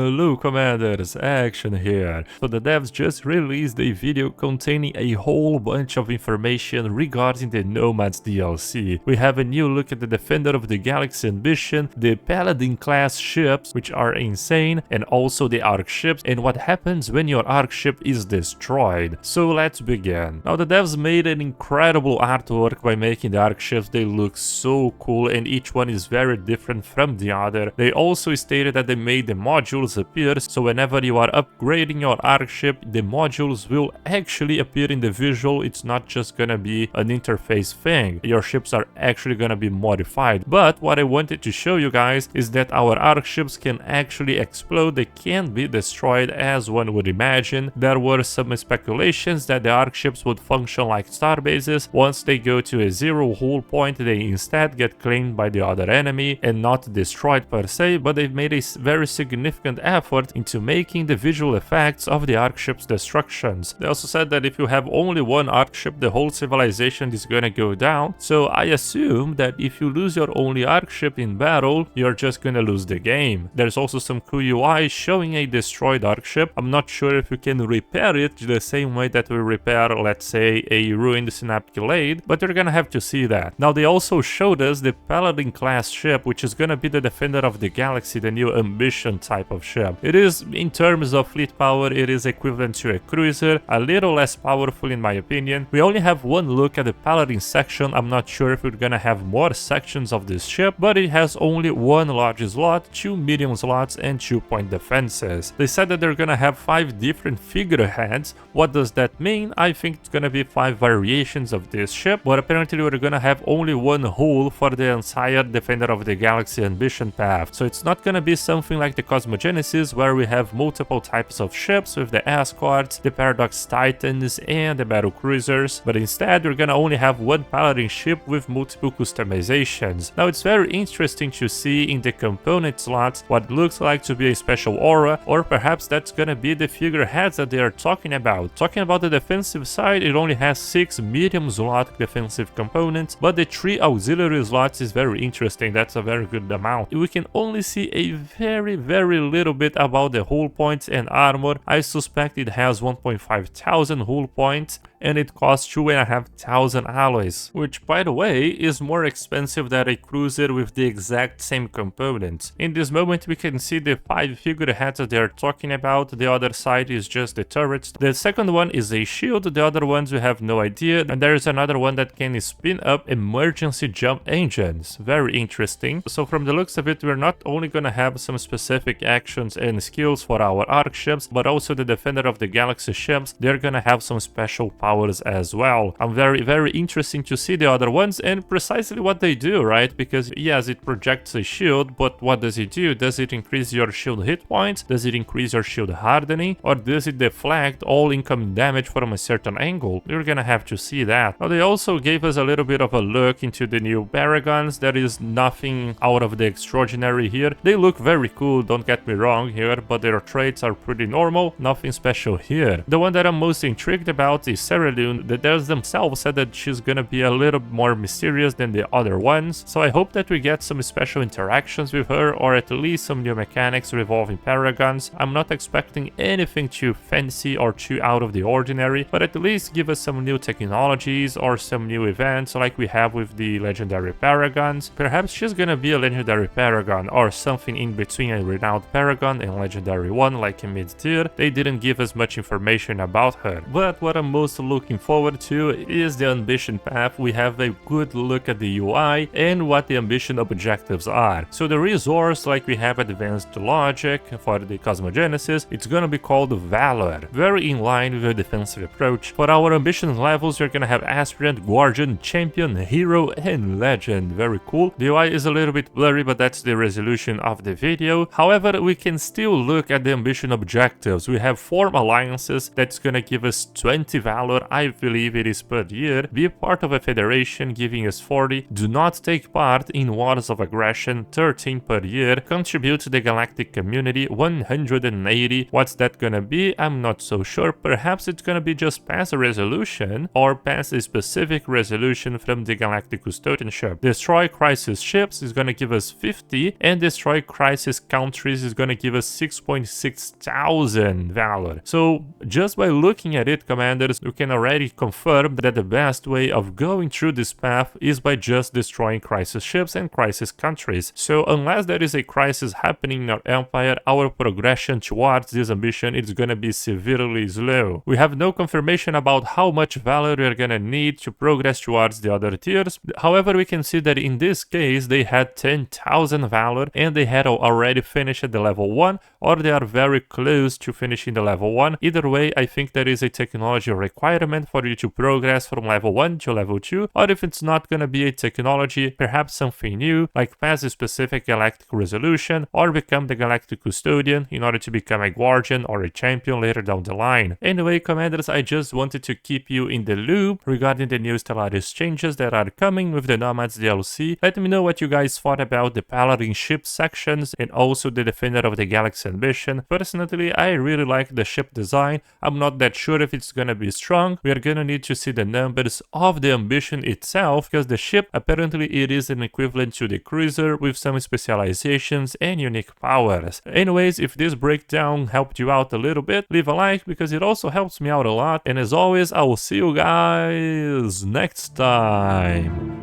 Hello Commanders, Action here. So the devs just released a video containing a whole bunch of information regarding the Nomads DLC. We have a new look at the Defender of the Galaxy Ambition, the Paladin class ships, which are insane, and also the Arkships, and what happens when your Arkship is destroyed. So let's begin. Now the devs made an incredible artwork by making the Arkships. They look so cool and each one is very different from the other. They also stated that they made the modules appear, so whenever you are upgrading your Arkship, the modules will actually appear in the visual. It's not just gonna be an interface thing. Your ships are actually gonna be modified. But what I wanted to show you guys is that our Arkships can actually explode. They can be destroyed as one would imagine. There were some speculations that the Arkships would function like starbases. Once they go to a zero hull point, they instead get claimed by the other enemy and not destroyed per se, but they've made a very significant effort into making the visual effects of the Arkship's destructions. They also said that if you have only one Arkship, the whole civilization is gonna go down, so I assume that if you lose your only Arkship in battle, you're just gonna lose the game. There's also some cool UI showing a destroyed Arkship. I'm not sure if you can repair it the same way that we repair, let's say, a ruined synaptic blade, but you're gonna have to see that. Now they also showed us the Paladin class ship, which is gonna be the Defender of the Galaxy, the new Ambition type of ship. It is, in terms of fleet power, it is equivalent to a cruiser, a little less powerful in my opinion. We only have one look at the Paladin section. I'm not sure if we're gonna have more sections of this ship, but it has only one large slot, 2 medium slots, and 2-point defenses. They said that they're gonna have 5 different figureheads. What does that mean? I think it's gonna be 5 variations of this ship, but apparently we're gonna have only one hull for the entire Defender of the Galaxy Ambition path. So it's not gonna be something like the Cosmogenesis, where we have multiple types of ships with the escorts, the Paradox Titans, and the battle cruisers, but instead we're gonna only have one Paladin ship with multiple customizations. Now it's very interesting to see in the component slots what looks like to be a special aura, or perhaps that's gonna be the figureheads that they are talking about. Talking about the defensive side, it only has 6 medium slot defensive components, but the 3 auxiliary slots is very interesting. That's a very good amount. We can only see a very little bit about the hull points and armor. I suspect it has 1,500 hull points and it costs 2,500 alloys, which by the way is more expensive than a cruiser with the exact same components. In this moment we can see the 5 figureheads that they are talking about. The other side is just the turrets. The second one is a shield, the other ones we have no idea, and there is another one that can spin up emergency jump engines. Very interesting. So from the looks of it, we're not only gonna have some specific actions and skills for our Arkships, but also the Defender of the Galaxy ships. They're gonna have some special powers as well. I'm very interesting to see the other ones and precisely what they do, right? Because yes, it projects a shield, but what does it do? Does it increase your shield hit points? Does it increase your shield hardening? Or does it deflect all incoming damage from a certain angle? You're gonna have to see that. Now they also gave us a little bit of a look into the new Paragons. There is nothing out of the extraordinary here. They look very cool, don't get me wrong here, but their traits are pretty normal, nothing special here. The one that I'm most intrigued about is Seralune. The devs themselves said that she's gonna be a little more mysterious than the other ones, so I hope that we get some special interactions with her, or at least some new mechanics revolving Paragons. I'm not expecting anything too fancy or too out of the ordinary, but at least give us some new technologies or some new events like we have with the legendary Paragons. Perhaps she's gonna be a legendary Paragon or something in between a renowned Paragon and legendary one like a mid-tier. They didn't give us much information about her, but what I'm most looking forward to is the Ambition path. We have a good look at the UI and what the Ambition objectives are. So the resource, like we have advanced logic for the Cosmogenesis, it's gonna be called Valor, very in line with a defensive approach. For our Ambition levels, you're gonna have Aspirant, Guardian, Champion, Hero, and Legend. Very cool. The UI is a little bit blurry, but that's the resolution of the video. However, we can still look at the Ambition objectives. We have form alliances, that's gonna give us 20 valor valor, I believe it is per year, be part of a federation giving us 40, do not take part in wars of aggression 13 per year, contribute to the galactic community 180. What's that gonna be? I'm not so sure. Perhaps it's gonna be just pass a resolution or pass a specific resolution from the galactic custodianship. Destroy crisis ships is gonna give us 50, and destroy crisis countries is gonna give us 6.6 thousand valor. So just by looking at it, commanders, you can already confirm that the best way of going through this path is by just destroying crisis ships and crisis countries. So unless there is a crisis happening in our empire, our progression towards this ambition is gonna be severely slow. We have no confirmation about how much valor we are gonna need to progress towards the other tiers. However, we can see that in this case they had 10,000 valor and they had already finished at the level 1, or they are very close to finishing the level 1. Either way, I think there is a technology requirement for you to progress from level 1 to level 2, or if it's not gonna be a technology, perhaps something new, like pass a specific galactic resolution, or become the galactic custodian in order to become a guardian or a champion later down the line. Anyway, commanders, I just wanted to keep you in the loop regarding the new Stellaris changes that are coming with the Nomads DLC. Let me know what you guys thought about the Paladin ship sections and also the Defender of the Galaxy ambition. Personally, I really like the ship design. I'm not that sure if it's gonna be strong. We are gonna need to see the numbers of the ambition itself, because the ship, apparently it is an equivalent to the cruiser with some specializations and unique powers. Anyways, if this breakdown helped you out a little bit, leave a like because it also helps me out a lot. And as always, I will see you guys next time.